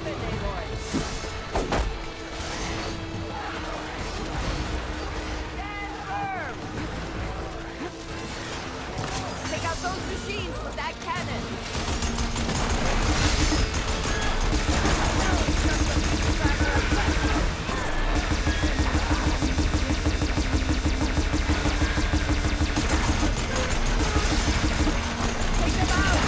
weapon, Aloy. Stand firm. Take out those machines with that cannon. Take them out.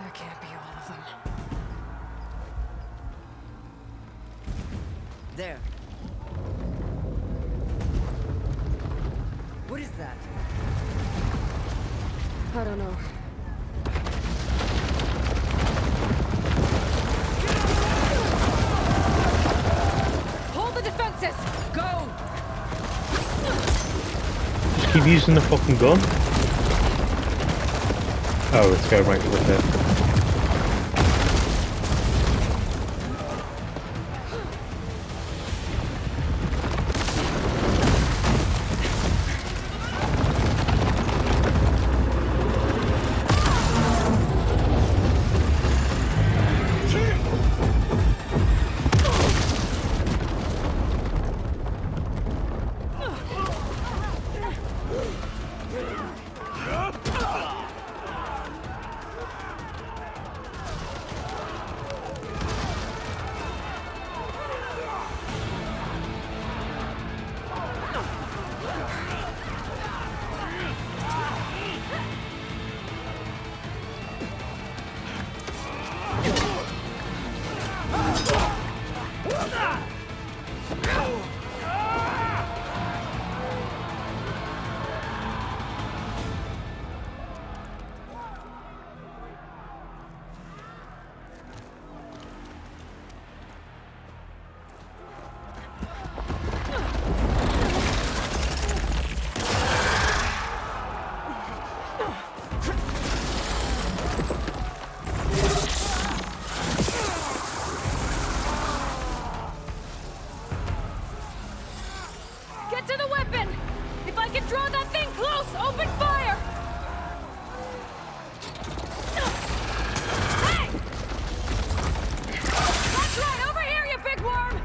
There can't be all of them. There. What is that? I don't know. Hold the defenses! Go! Just keep using the fucking gun. Oh, let's go right with it. Get to the weapon! If I can draw that thing close, open fire! Hey! That's right, over here, you big worm!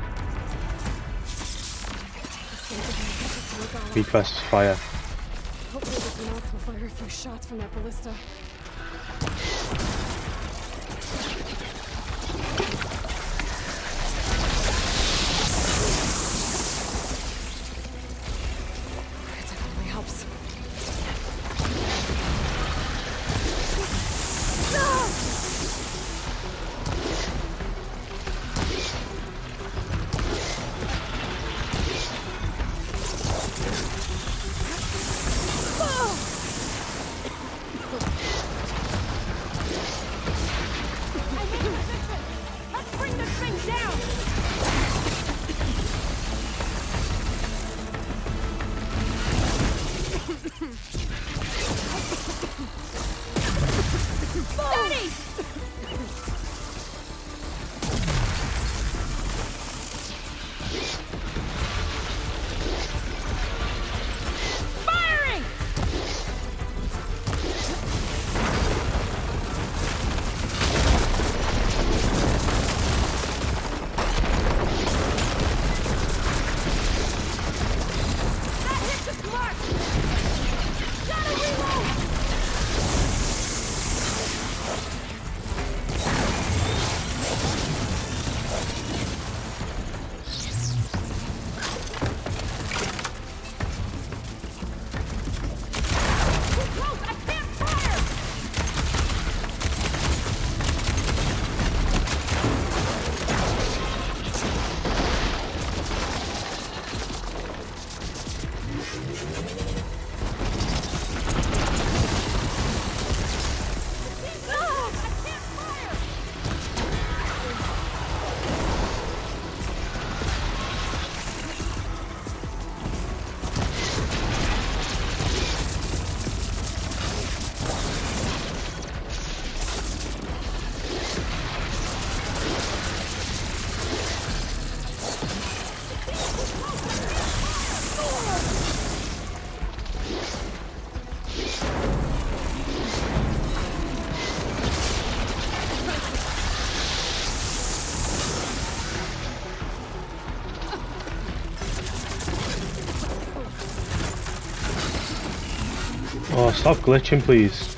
B class is fire. Hopefully this mouse will fire a few shots from that ballista. It definitely helps. stop glitching, please.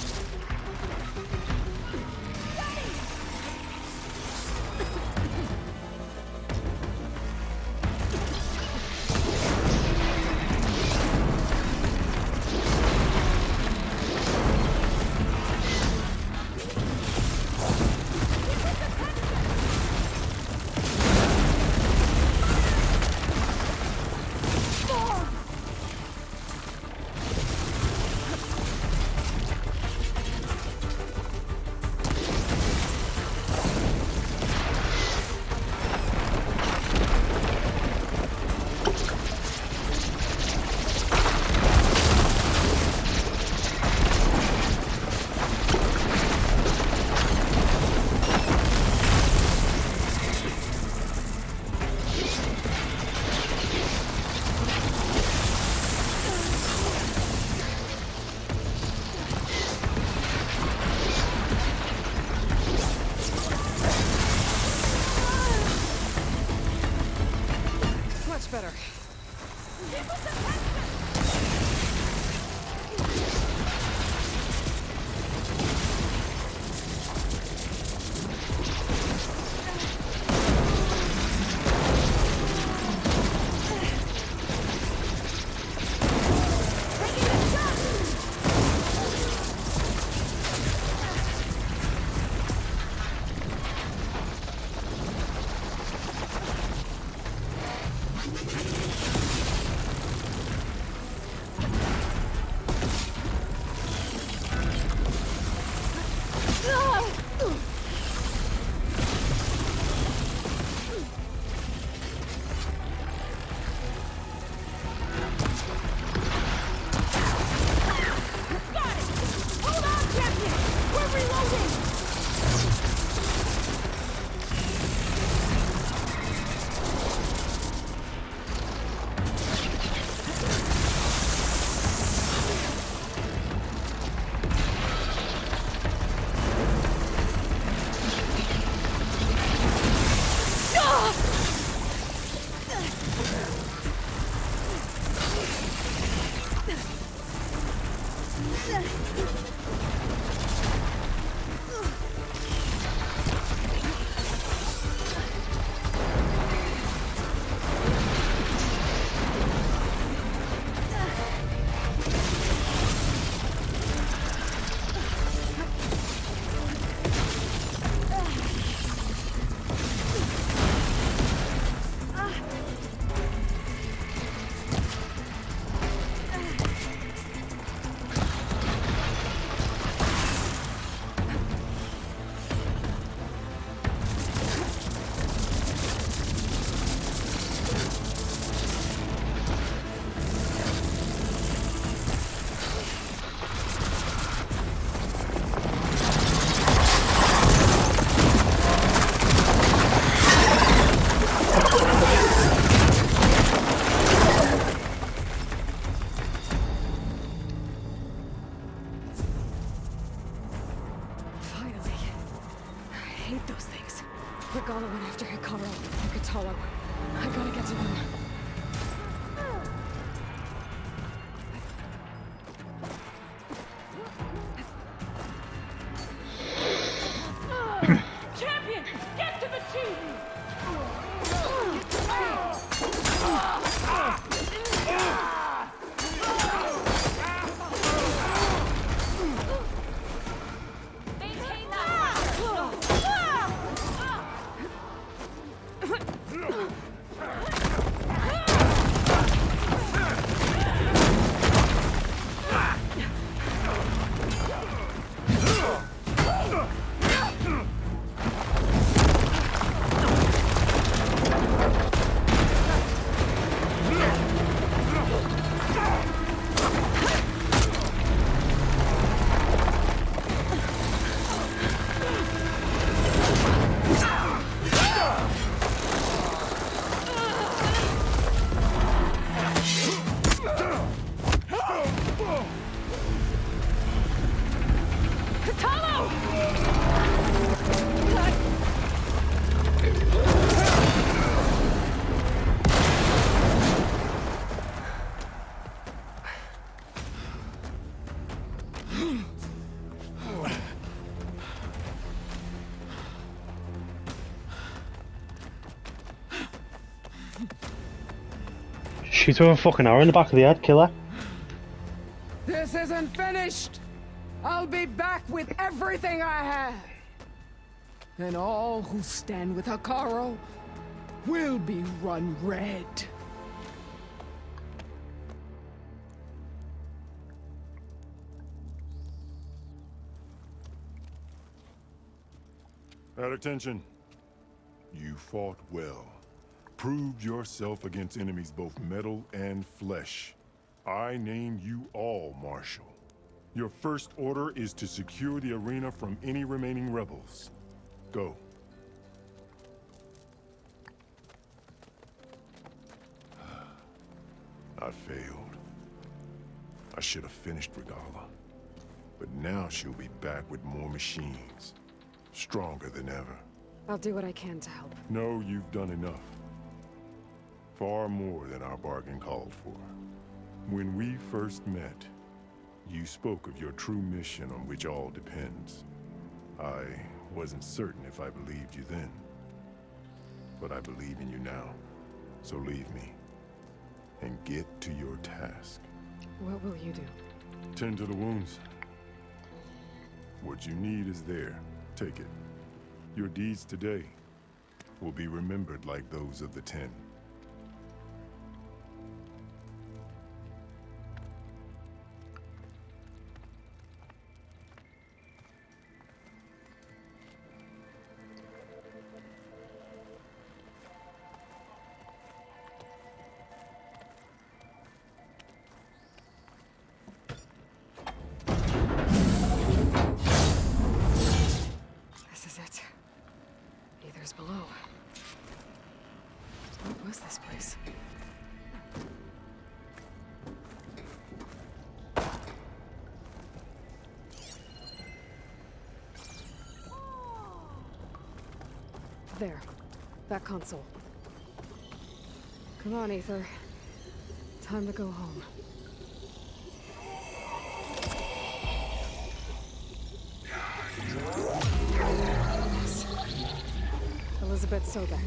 Much better. Regala went after Hikaru and Kotallo. I gotta get to them. Champion! Get to the chief! Maintain that Shoot her with a fucking arrow in the back of the head, kill her. This isn't finished! I'll be back with everything I have! And all who stand with Hekarro will be run red. At attention. You fought well. Proved yourself against enemies both metal and flesh. I name you all Marshal. Your first order is to secure the arena from any remaining rebels. Go. I failed. I should have finished Regalla. But now she'll be back with more machines. Stronger than ever. I'll do what I can to help. No, you've done enough. Far more than our bargain called for. When we first met, you spoke of your true mission on which all depends. I wasn't certain if I believed you then. But I believe in you now. So leave me. And get to your task. What will you do? Tend to the wounds. What you need is there. Take it. Your deeds today will be remembered like those of the Ten. This is it. Aether's below. What was this place? There. That console. Come on, Aether. Time to go home. Elizabeth Sobek.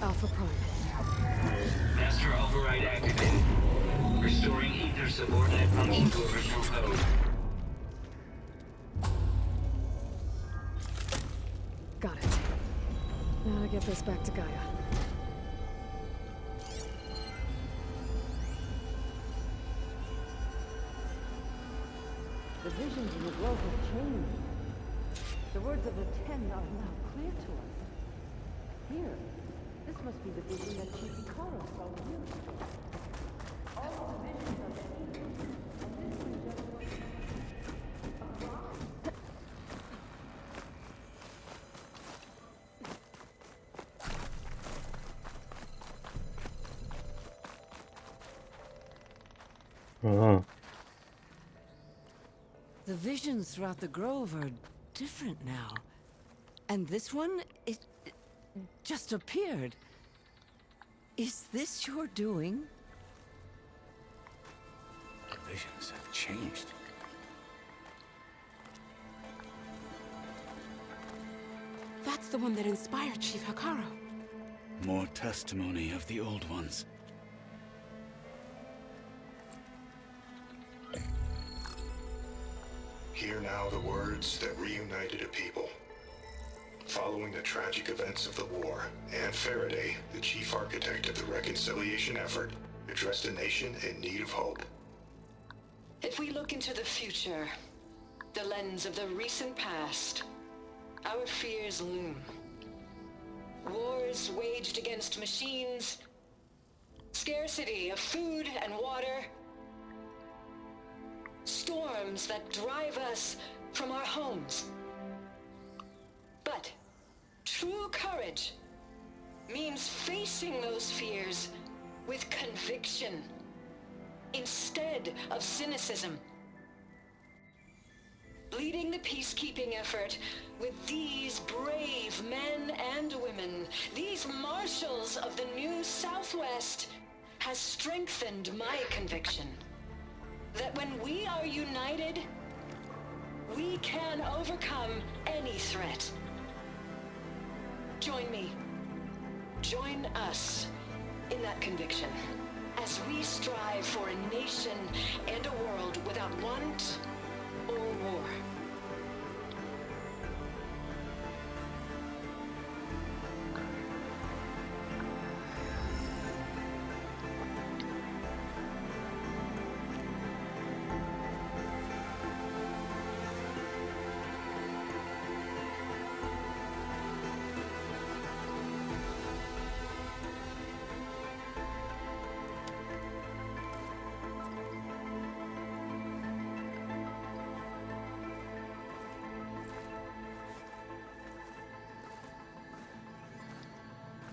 Alpha Prime. Master override activated. Restoring Aether subordinate function to original code. Got it. Now to get this back to Gaia. The visions in the grove have changed. The words of the Ten are now clear to us. Here, this must be the vision that Chief Hekarro saw years ago. All of the visions of the Aether, and this one just a lie. Uh-huh. The visions throughout the grove are different now. And this one, it just appeared. Is this your doing? The visions have changed. That's the one that inspired Chief Hekarro. More testimony of the old ones. Hear now the words that reunited a people. Following the tragic events of the war, Anne Faraday, the chief architect of the reconciliation effort, addressed a nation in need of hope. If we look into the future, the lens of the recent past, our fears loom. Wars waged against machines, scarcity of food and water, storms that drive us from our homes. But true courage means facing those fears with conviction instead of cynicism. Leading the peacekeeping effort with these brave men and women, these marshals of the new Southwest, has strengthened my conviction that when we are united, we can overcome any threat. Join me. Join us in that conviction. as we strive for a nation and a world without want or war.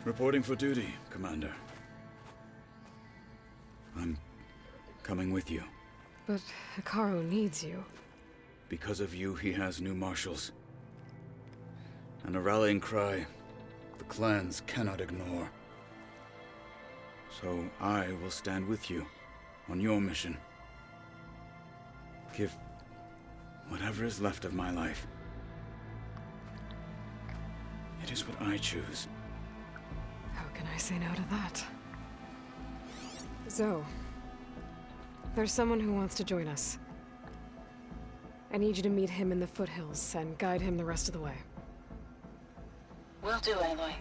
Reporting for duty, Commander. I'm coming with you. But Hekarro needs you. Because of you, he has new marshals. And a rallying cry the clans cannot ignore. So I will stand with you on your mission. Give whatever is left of my life. It is what I choose. How can I say no to that? Zoe, there's someone who wants to join us. I need you to meet him in the foothills and guide him the rest of the way. Will do, Aloy.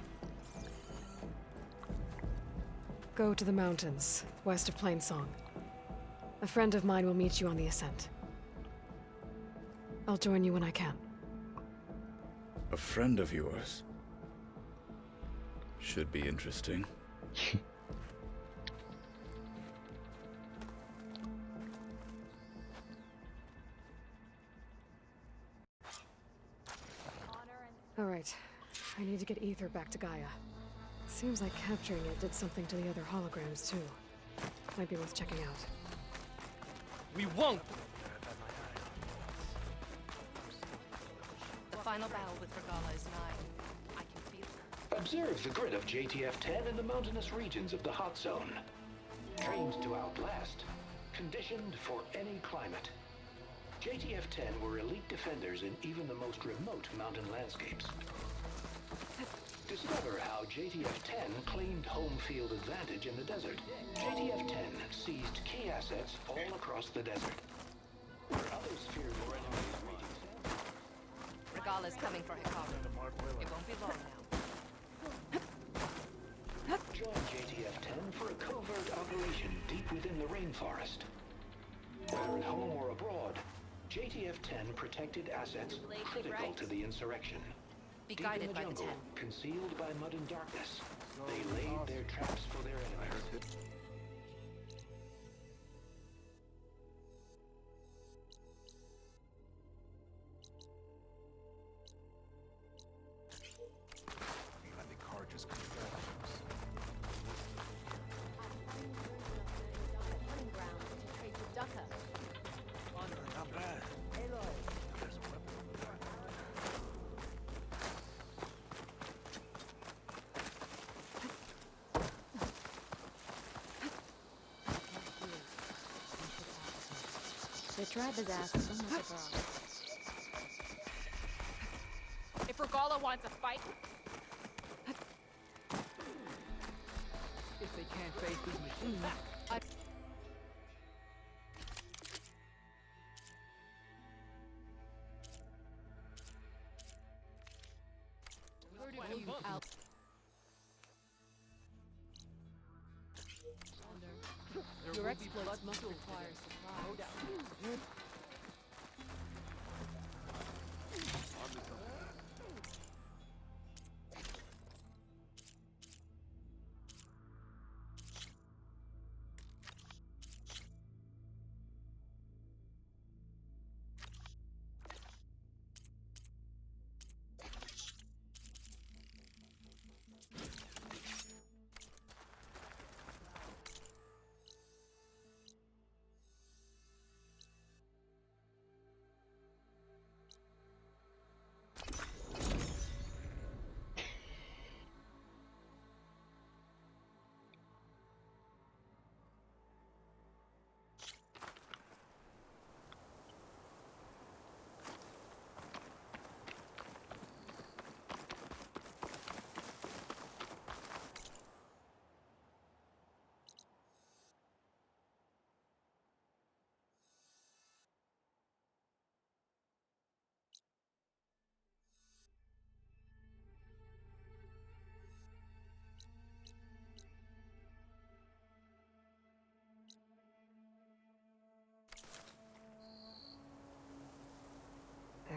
Go to the mountains, west of Plainsong. A friend of mine will meet you on the ascent. I'll join you when I can. A friend of yours? Should be interesting. All right. I need to get Ether back to Gaia. Seems like capturing it did something to the other holograms, too. Might be worth checking out. We won't! The final battle with Regalla is nigh. I can feel her. Observe the grid of JTF-10 in the mountainous regions of the hot zone. Trained to outlast, conditioned for any climate. JTF-10 were elite defenders in even the most remote mountain landscapes. Discover how JTF-10 claimed home field advantage in the desert. JTF-10 seized key assets all across the desert. Where others feared their enemies waiting. Regalla's coming for Hekarro. It won't be long now. Join JTF-10 for a covert operation deep within the rainforest. Whether at home or abroad, JTF-10 protected assets critical to the insurrection. Be Deep in guided the by the jungle, 10. concealed by mud and darkness, they laid their traps for their enemies. The tribe has asked so much of us. If Regalla wants a fight, If they can't face these machines. your exploits must require supply.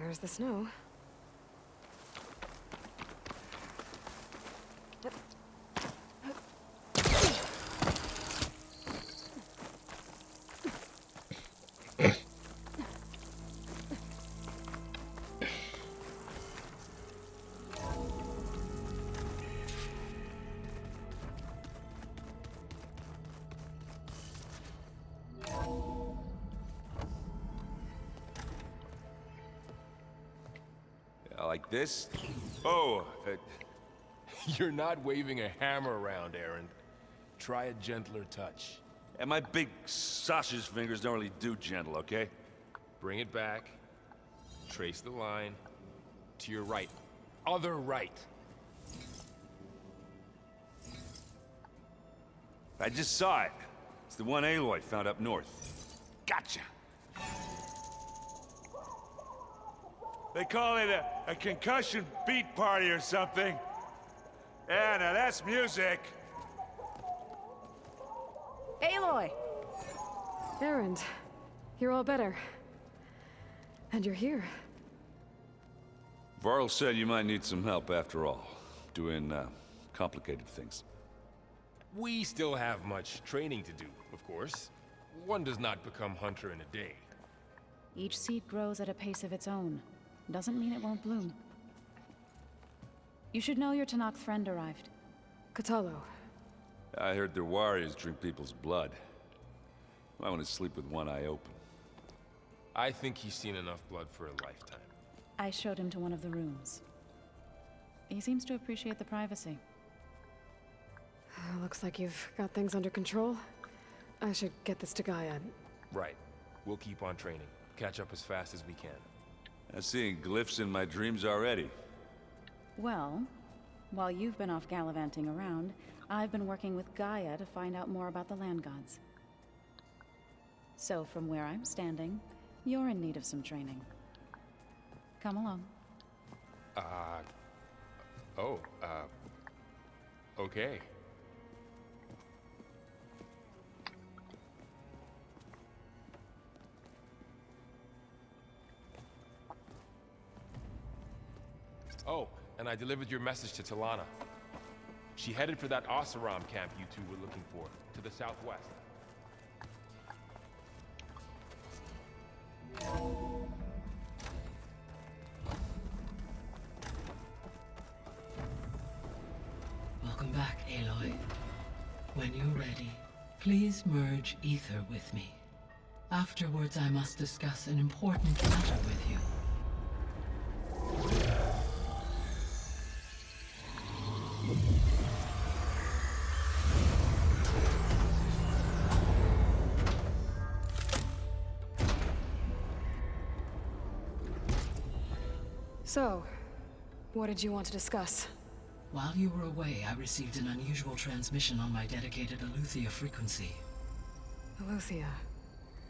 There's the snow. Like this? Oh, you're not waving a hammer around, Aaron. Try a gentler touch. And my big sausage fingers don't really do gentle, okay? Bring it back. Trace the line. To your right. Other right. I just saw it. It's the one Aloy found up north. Gotcha! They call it a concussion beat party or something. Yeah, now that's music. Aloy! Erend, you're all better. And you're here. Varl said you might need some help after all. Doing, complicated things. We still have much training to do, of course. One does not become hunter in a day. Each seed grows at a pace of its own. Doesn't mean it won't bloom. You should know your Tenakth friend arrived. Kotallo. I heard their warriors drink people's blood. I want to sleep with one eye open. I think he's seen enough blood for a lifetime. I showed him to one of the rooms. He seems to appreciate the privacy. Looks like you've got things under control. I should get this to Gaia. Right. We'll keep on training. Catch up as fast as we can. I'm seeing glyphs in my dreams already. Well, while you've been off gallivanting around, I've been working with Gaia to find out more about the land gods. So from where I'm standing, you're in need of some training. Come along. Okay. Oh, and I delivered your message to Talana. She headed for that Oseram camp you two were looking for, to the southwest. Welcome back, Aloy. When you're ready, please merge Ether with me. Afterwards, I must discuss an important matter with you. So, what did you want to discuss? While you were away, I received an unusual transmission on my dedicated Eleuthia frequency. Eleuthia.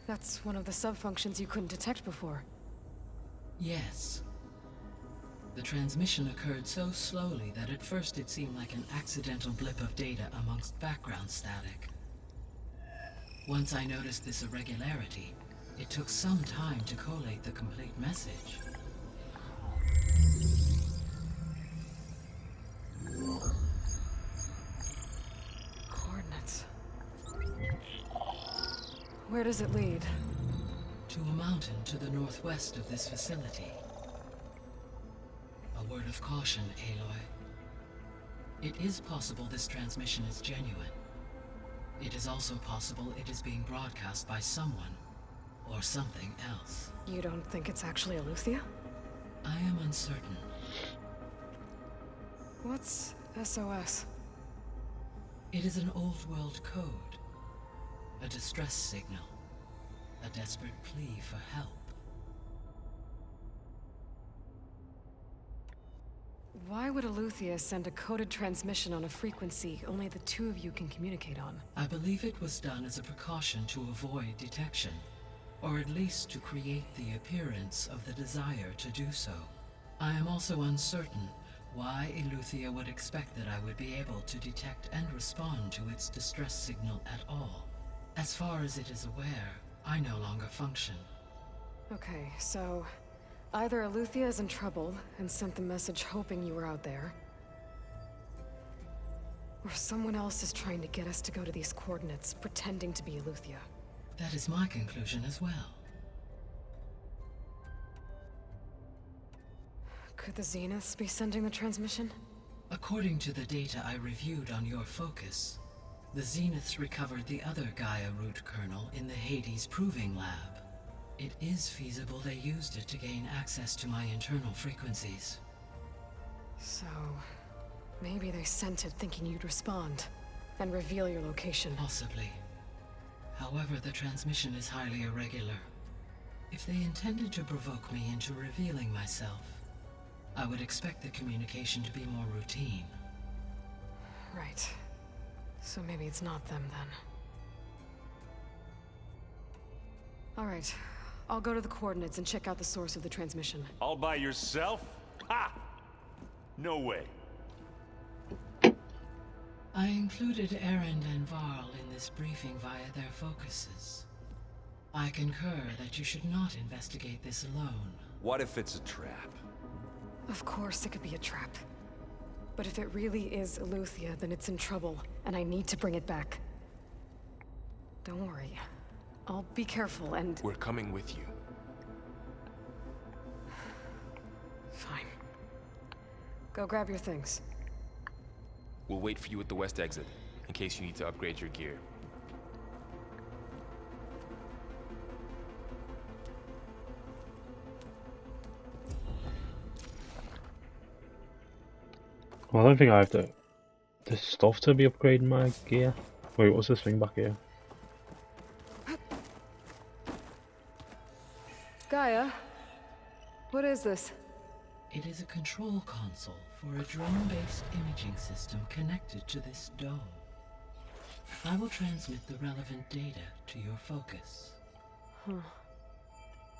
That's one of the sub-functions you couldn't detect before. Yes. The transmission occurred so slowly that at first it seemed like an accidental blip of data amongst background static. Once I noticed this irregularity, it took some time to collate the complete message. Coordinates. Where does it lead? To a mountain to the northwest of this facility. A word of caution, Aloy. It is possible this transmission is genuine. It is also possible it is being broadcast by someone, or something else. You don't think it's actually Eleuthia? I am uncertain. What's SOS? It is an old-world code. A distress signal. A desperate plea for help. Why would Eleuthia send a coded transmission on a frequency only the two of you can communicate on? I believe it was done as a precaution to avoid detection, or at least to create the appearance of the desire to do so. I am also uncertain why Eleuthia would expect that I would be able to detect and respond to its distress signal at all. As far as it is aware, I no longer function. Okay, so Either Eleuthia is in trouble and sent the message hoping you were out there, or someone else is trying to get us to go to these coordinates, pretending to be Eleuthia. That is my conclusion as well. Could the Zeniths be sending the transmission? According to the data I reviewed on your focus, the Zeniths recovered the other Gaia root kernel in the Hades Proving Lab. It is feasible they used it to gain access to my internal frequencies. So, maybe they sent it thinking you'd respond and reveal your location. Possibly. However, the transmission is highly irregular. If they intended to provoke me into revealing myself, I would expect the communication to be more routine. Right. So maybe it's not them then. All right. I'll go to the coordinates and check out the source of the transmission. All by yourself? Ha! No way. I included Erend and Varl in this briefing via their focuses. I concur that you should not investigate this alone. What if it's a trap? Of course it could be a trap. But if it really is Eleuthia, then it's in trouble, and I need to bring it back. Don't worry. I'll be careful and... We're coming with you. Fine. Go grab your things. We'll wait for you at the west exit, in case you need to upgrade your gear. Well, I don't think I have the stuff to be upgrading my gear. Wait, what's this thing back here? Gaia, what is this? It is a control console for a drone-based imaging system connected to this dome. I will transmit the relevant data to your focus. Huh.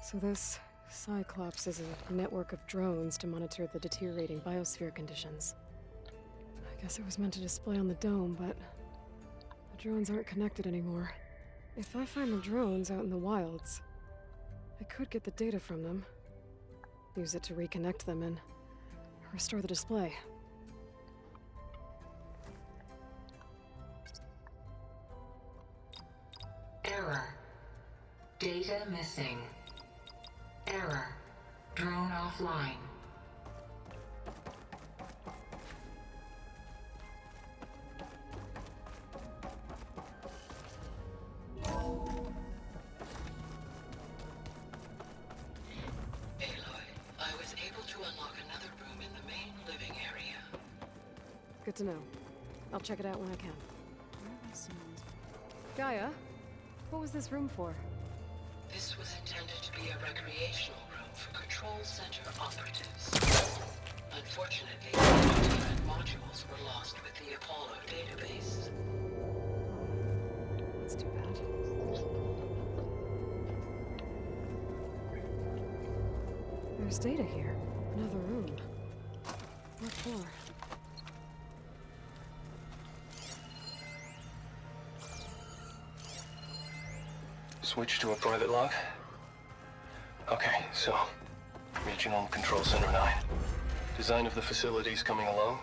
So this Cyclops is a network of drones to monitor the deteriorating biosphere conditions. I guess it was meant to display on the dome, but the drones aren't connected anymore. If I find the drones out in the wilds, I could get the data from them, use it to reconnect them and restore the display. Error. Data missing. Error. Drone offline. Good to know. I'll check it out when I can. Gaia, what was this room for? This was intended to be a recreational room for Control Center operatives. Unfortunately, the different modules were lost with the Apollo database. That's too bad. There's data here. Another room. What for? Switch to a private log. Okay, so Regional Control Center 9. Design of the facility's coming along.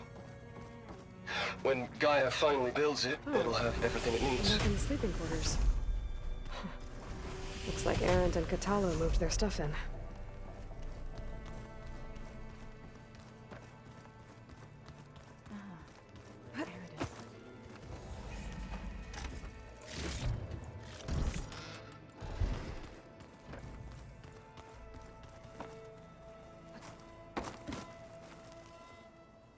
When Gaia finally builds it, it'll have everything it needs. Back in the sleeping quarters. Looks like Erend and Katalo moved their stuff in.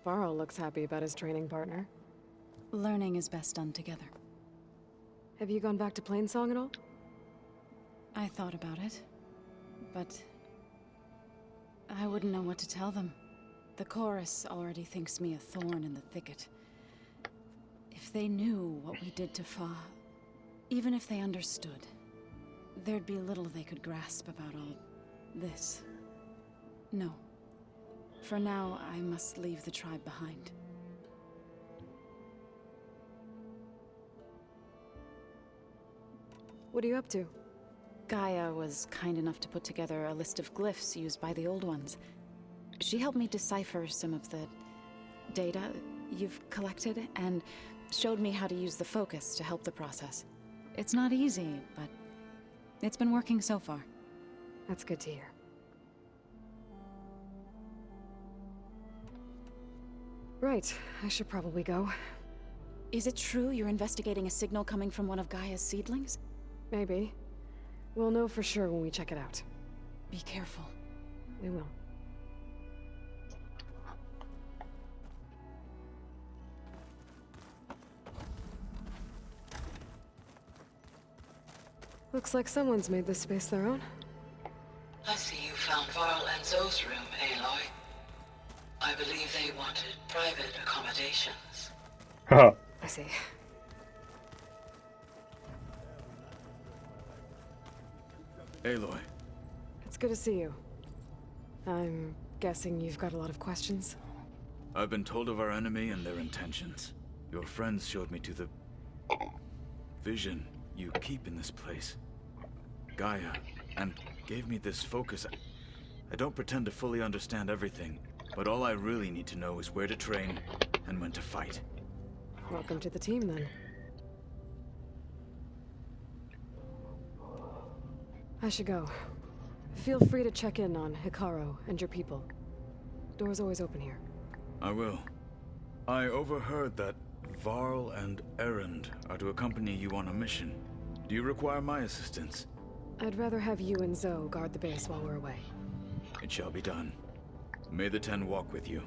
Varl looks happy about his training partner. Learning is best done together. Have you gone back to Plainsong at all? I thought about it, but I wouldn't know what to tell them. The chorus already thinks me a thorn in the thicket. If they knew what we did to Fa, even if they understood, there'd be little they could grasp about all this. No. For now, I must leave the tribe behind. What are you up to? Gaia was kind enough to put together a list of glyphs used by the Old Ones. She helped me decipher some of the data you've collected, and showed me how to use the focus to help the process. It's not easy, but it's been working so far. That's good to hear. Right, I should probably go. Is it true you're investigating a signal coming from one of Gaia's seedlings? Maybe. We'll know for sure when we check it out. Be careful. We will. Looks like someone's made this space their own. I see you found Varl and Zoe's room, Aloy. I believe they wanted private accommodations. I see. Aloy. It's good to see you. I'm guessing you've got a lot of questions? I've been told of our enemy and their intentions. Your friends showed me to the vision you keep in this place, Gaia, and gave me this focus. I don't pretend to fully understand everything, but all I really need to know is where to train and when to fight. Welcome to the team, then. I should go. Feel free to check in on Hikaru and your people. Door's always open here. I will. I overheard that Varl and Erend are to accompany you on a mission. Do you require my assistance? I'd rather have you and Zoe guard the base while we're away. It shall be done. May the Ten walk with you.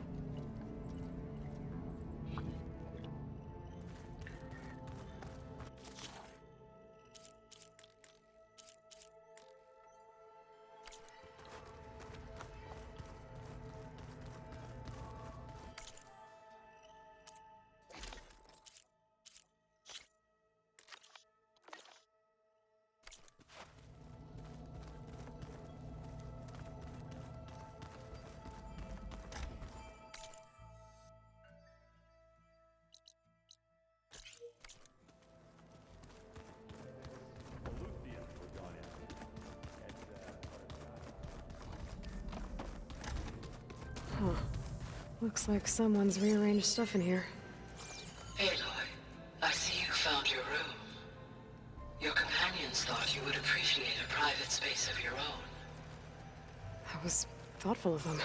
Huh. Looks like someone's rearranged stuff in here. Aloy, I see you found your room. Your companions thought you would appreciate a private space of your own. That was thoughtful of them.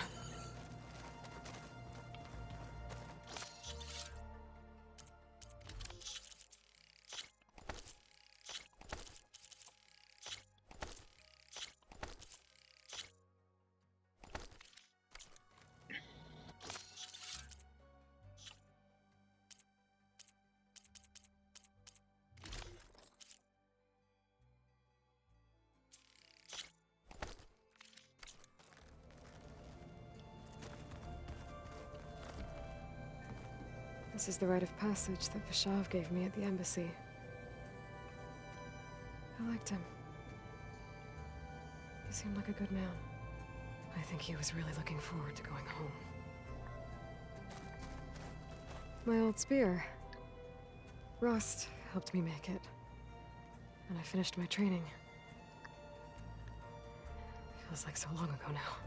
This is the rite of passage that Vishav gave me at the embassy. I liked him. He seemed like a good man. I think he was really looking forward to going home. My old spear. Rust helped me make it. And I finished my training. Feels like so long ago now.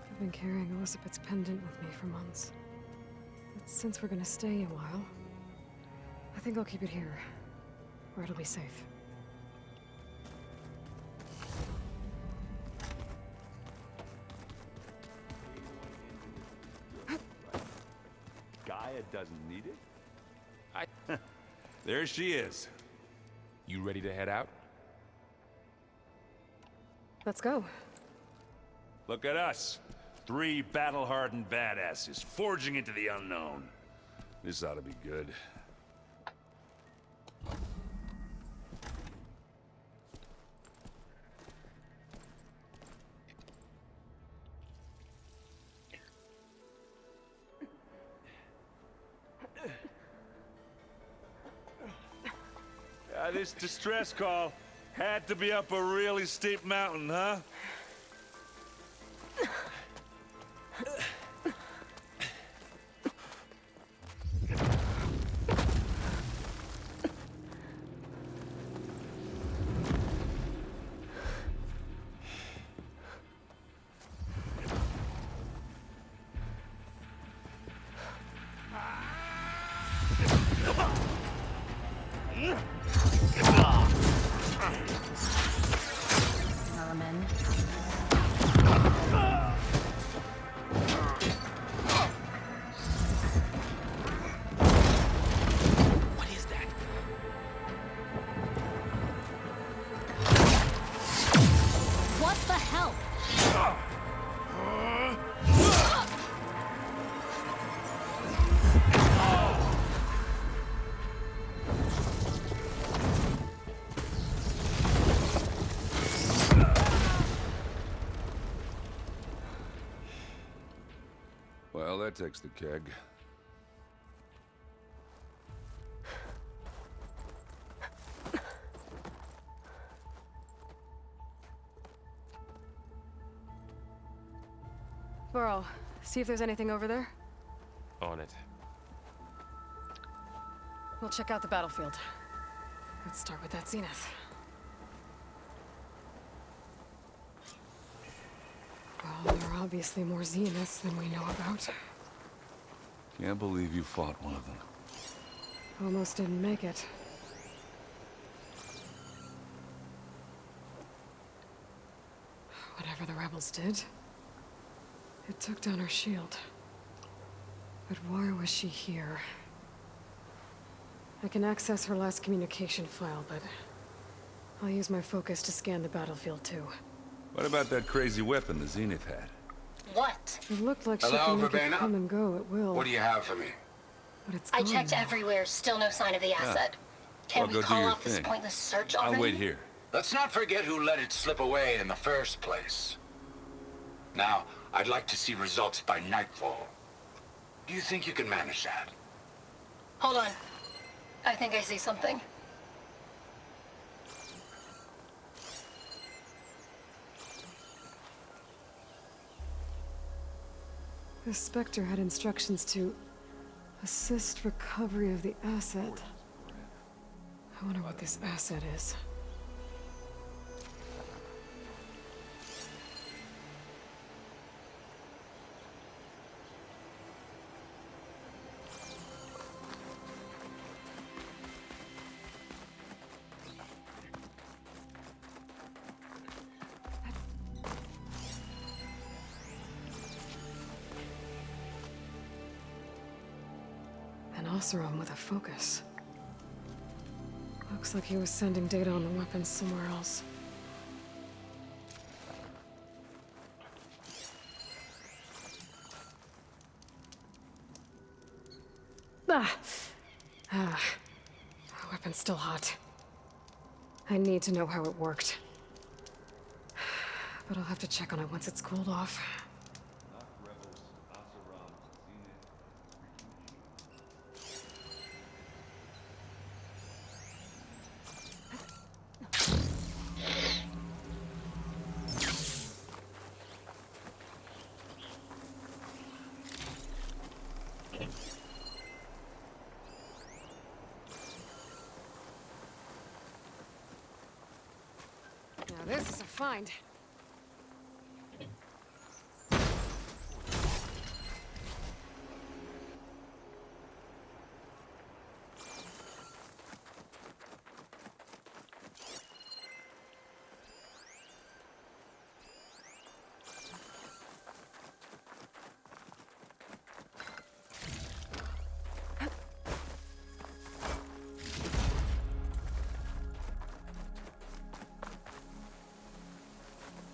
I've been carrying Elizabeth's pendant with me for months. But since we're gonna stay a while, I think I'll keep it here, where it'll be safe. Gaia doesn't need it? There she is. You ready to head out? Let's go. Look at us. 3 battle-hardened badasses forging into the unknown. This ought to be good. This distress call had to be up a really steep mountain, huh? vermin. What is that? What the hell? Well, that takes the keg. Burrow, see if there's anything over there. On it. We'll check out the battlefield. Let's start with that Zenith. Well, there are obviously more Zeniths than we know about. Can't believe you fought one of them. Almost didn't make it. Whatever the rebels did, it took down her shield. But why was she here? I can access her last communication file, but I'll use my focus to scan the battlefield too. What about that crazy weapon the Zenith had? What? It looked like she Hello, can make it Verbena? come and go at will. What do you have for me? But it's I gone checked now. everywhere, still no sign of the asset. Can Well, we go do call your off this thing. pointless search already? Let's not forget who let it slip away in the first place. Now, I'd like to see results by nightfall. Do you think you can manage that? Hold on. I think I see something. The Spectre had instructions to assist recovery of the asset. I wonder what this asset is. An Oseram with a focus. Looks like he was sending data on the weapons somewhere else. The weapon's still hot. I need to know how it worked. But I'll have to check on it once it's cooled off. Now this is a find.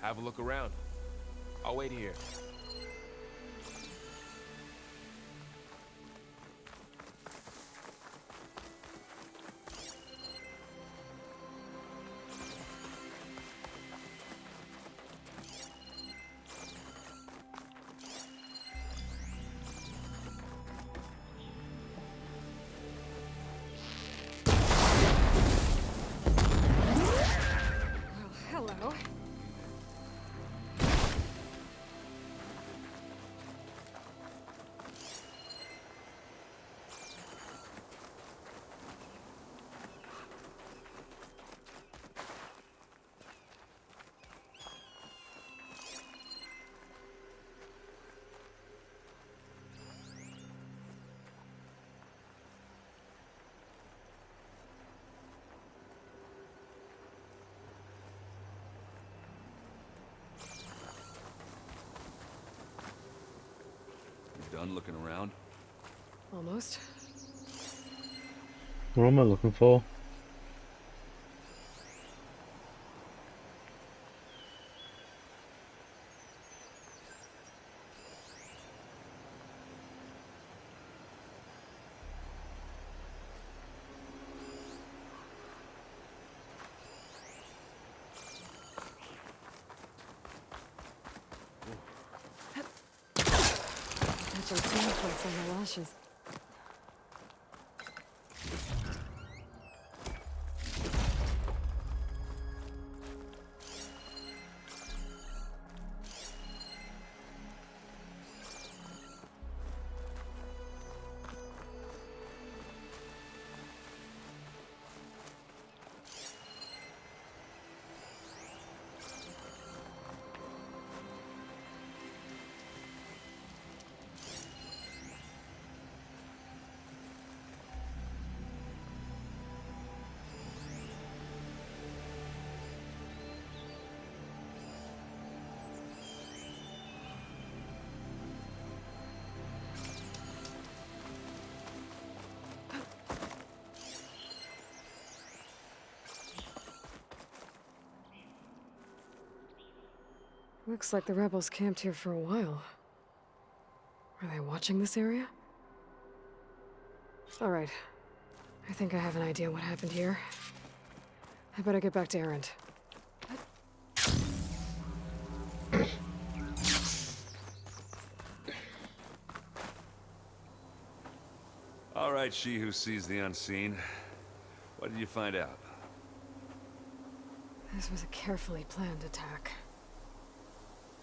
Have a look around. I'll wait here. Well, hello. fun looking around? Almost. What am I looking for? Catching sandflakes on my lashes. Looks like the rebels camped here for a while. Are they watching this area? All right. I think I have an idea what happened here. I better get back to Erend. All right, she who sees the unseen. What did you find out? This was a carefully planned attack.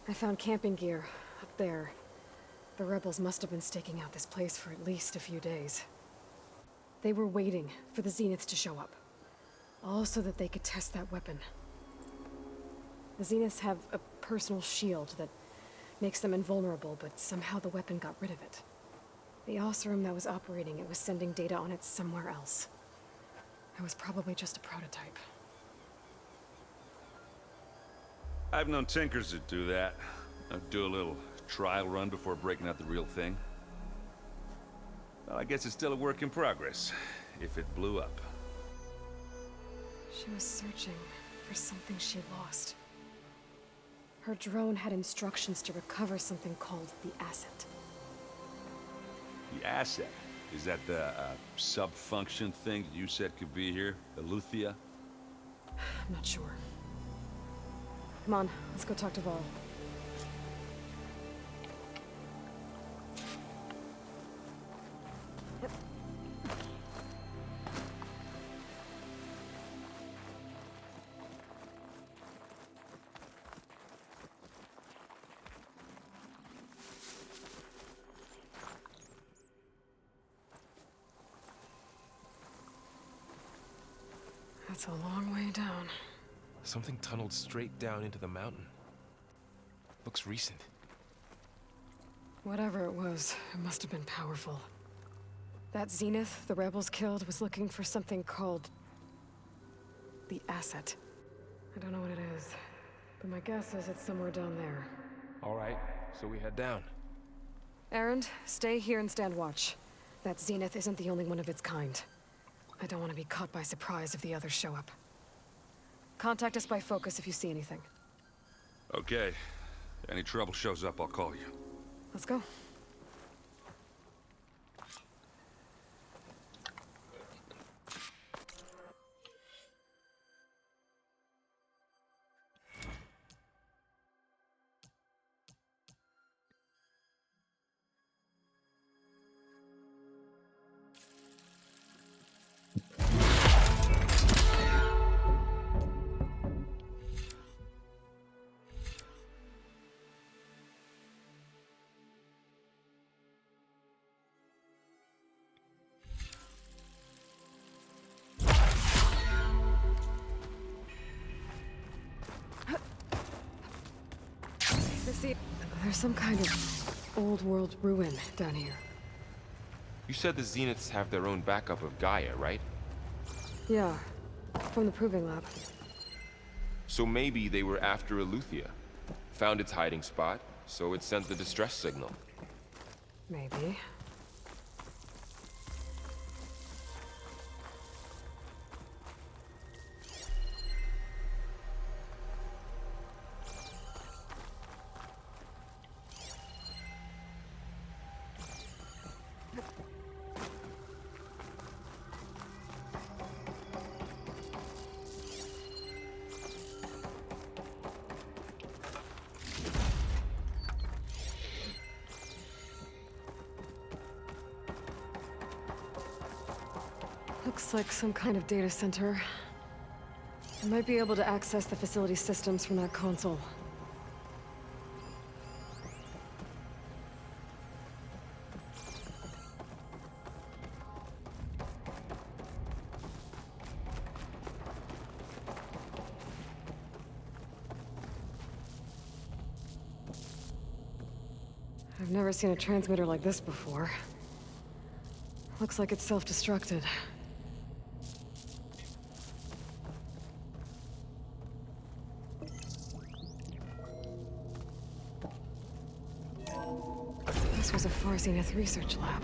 I found camping gear up there. The rebels must have been staking out this place for at least a few days. They were waiting for the Zeniths to show up. All so that they could test that weapon. The Zeniths have a personal shield that makes them invulnerable, but somehow the weapon got rid of it. The Oseram that was operating it was sending data on it somewhere else. It was probably just a prototype. I've known tinkers that do that. Do a little trial run before breaking out the real thing. Well, I guess it's still a work in progress, if it blew up. She was searching for something she lost. Her drone had instructions to recover something called the Asset. The Asset? Is that the sub-function thing that you said could be here? Eleuthia? I'm not sure. Come on, let's go talk to Varl. That's a long way down. Something tunneled straight down into the mountain. Looks recent. Whatever it was, it must have been powerful. That Zenith the rebels killed was looking for something called the Asset. I don't know what it is, but my guess is it's somewhere down there. All right, so we head down. Erend, stay here and stand watch. That Zenith isn't the only one of its kind. I don't want to be caught by surprise if the others show up. Contact us by focus if you see anything. Okay. Any trouble shows up, I'll call you. Let's go. There's some kind of old world ruin down here. You said the Zeniths have their own backup of Gaia, right? Yeah, from the Proving Lab. So maybe they were after Eleuthia. Found its hiding spot, so it sent the distress signal. Maybe. Looks like some kind of data center. I might be able to access the facility systems from that console. I've never seen a transmitter like this before. Looks like it's self-destructed. This was a Far Zenith research lab.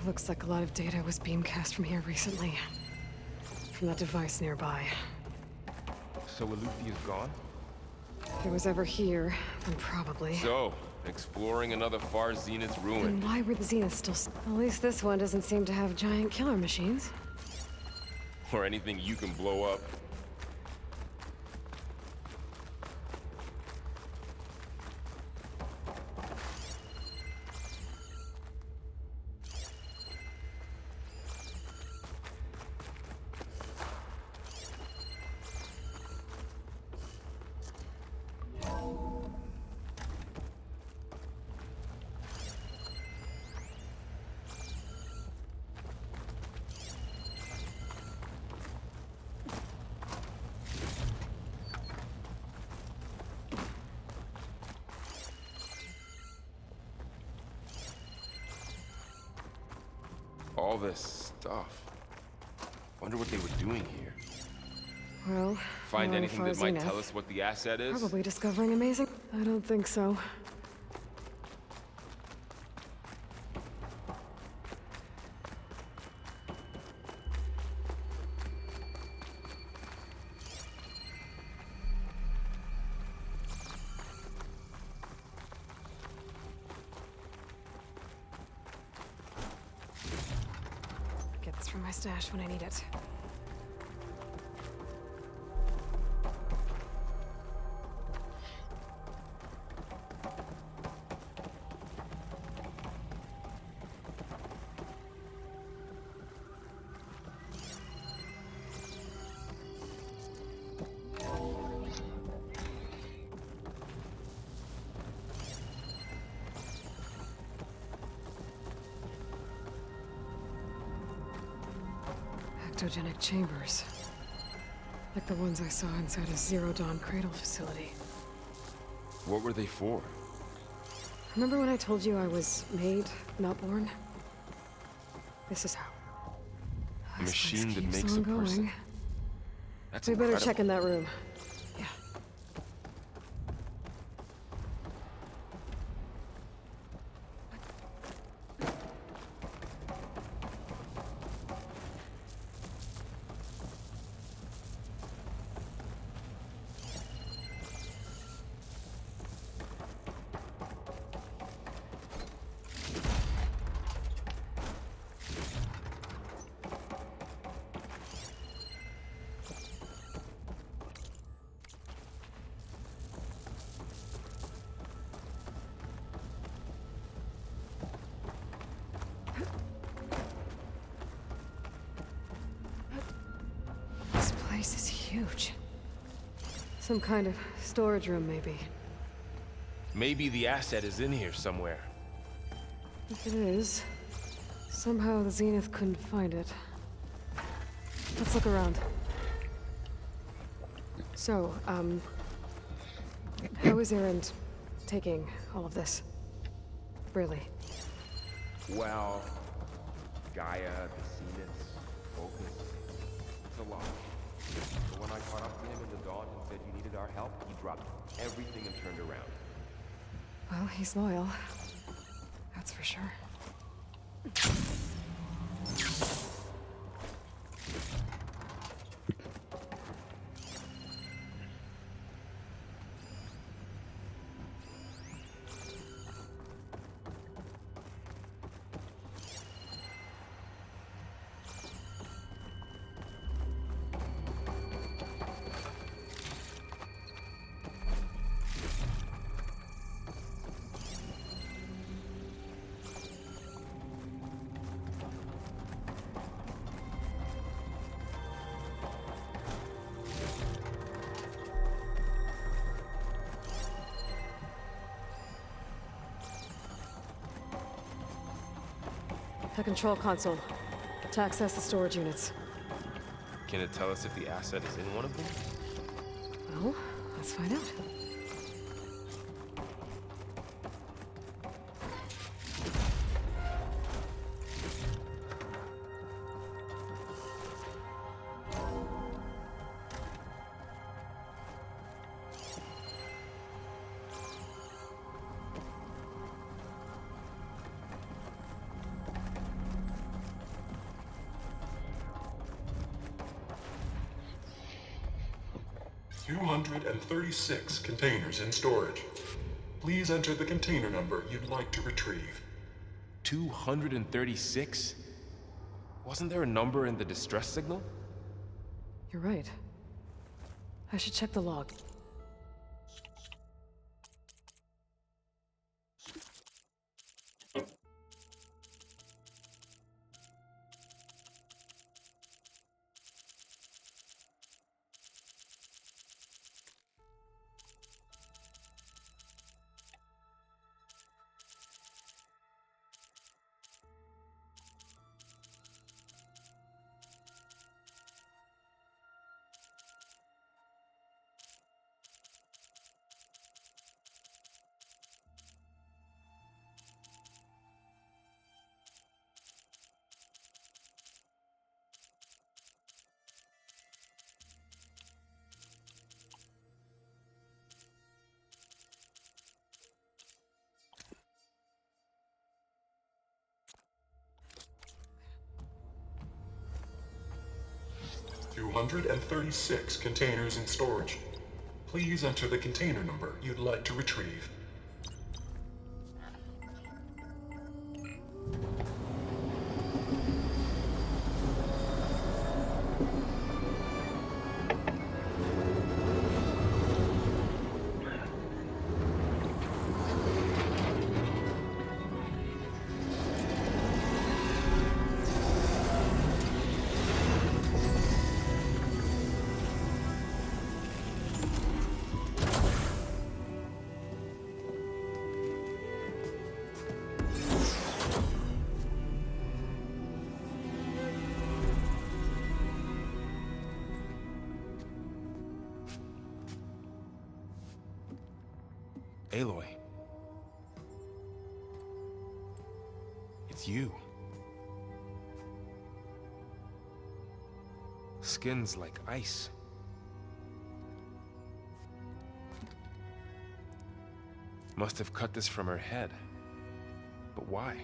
Looks like a lot of data was beamcast from here recently. From that device nearby. So Eluthia's gone? If it was ever here, then probably. So, exploring another Far Zenith's ruin. Then why were the Zeniths still... At least this one doesn't seem to have giant killer machines. Or anything you can blow up. All this stuff. Wonder what they were doing here. Well, Find anything Far that might Zenith. tell us what the asset is? Probably discovering amazing... I don't think so. Get this from my stash when I need it. Ectogenic chambers. Like the ones I saw inside a Zero Dawn cradle facility. What were they for? Remember when I told you I was made, not born? This is how. A machine that Keeps makes on a person. going. That's We better incredible. check in that room. Yeah. This place is huge. Some kind of storage room, maybe. Maybe the asset is in here somewhere. If it is, somehow the Zenith couldn't find it. Let's look around. So, how is Erend taking all of this? Really? Well, Gaia, the Zeniths, Focus. It's a lot. But when I caught up to him in the dawn and said you needed our help, he dropped everything and turned around. Well, he's loyal. That's for sure. The control console. To access the storage units. Can it tell us if the asset is in one of them? Well, let's find out. $236 containers in storage. Please enter the container number you'd like to retrieve. 236? Wasn't there a number in the distress signal? You're right. I should check the log. $236 containers in storage. Please enter the container number you'd like to retrieve. Aloy. It's you. Skin's like ice. Must have cut this from her head. But why?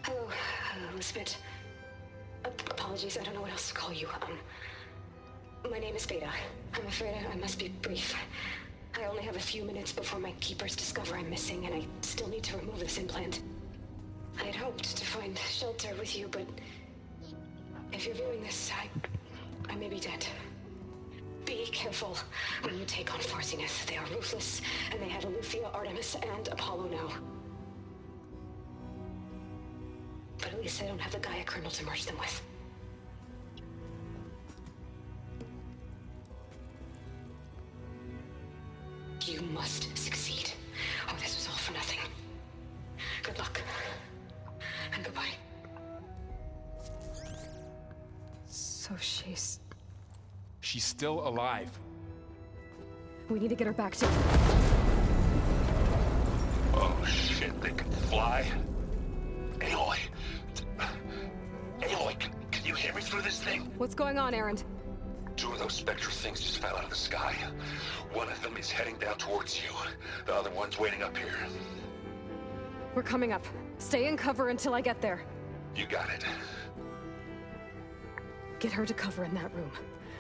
Hello, Elizabeth. Apologies, I don't know what else to call you. My name is Beta. I'm afraid I must be brief. I only have a few minutes before my keepers discover I'm missing, and I still need to remove this implant. I had hoped to find shelter with you, but if you're viewing this, I may be dead. Be careful when you take on Far Zenith. They are ruthless, and they have Eleuthia, Artemis, and Apollo now. But at least I don't have the Gaia kernel to merge them with. You must succeed, or this was all for nothing. Good luck. And goodbye. So she's... She's still alive. We need to get her back to... Oh shit, they can fly? Aloy! Aloy, can you hear me through this thing? What's going on, Erend? 2 of those spectral things just fell out of the sky. One of them is heading down towards you. The other one's waiting up here. We're coming up. Stay in cover until I get there. You got it. Get her to cover in that room.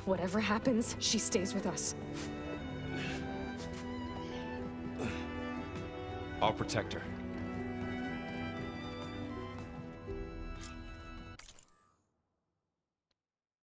Whatever happens, she stays with us. I'll protect her.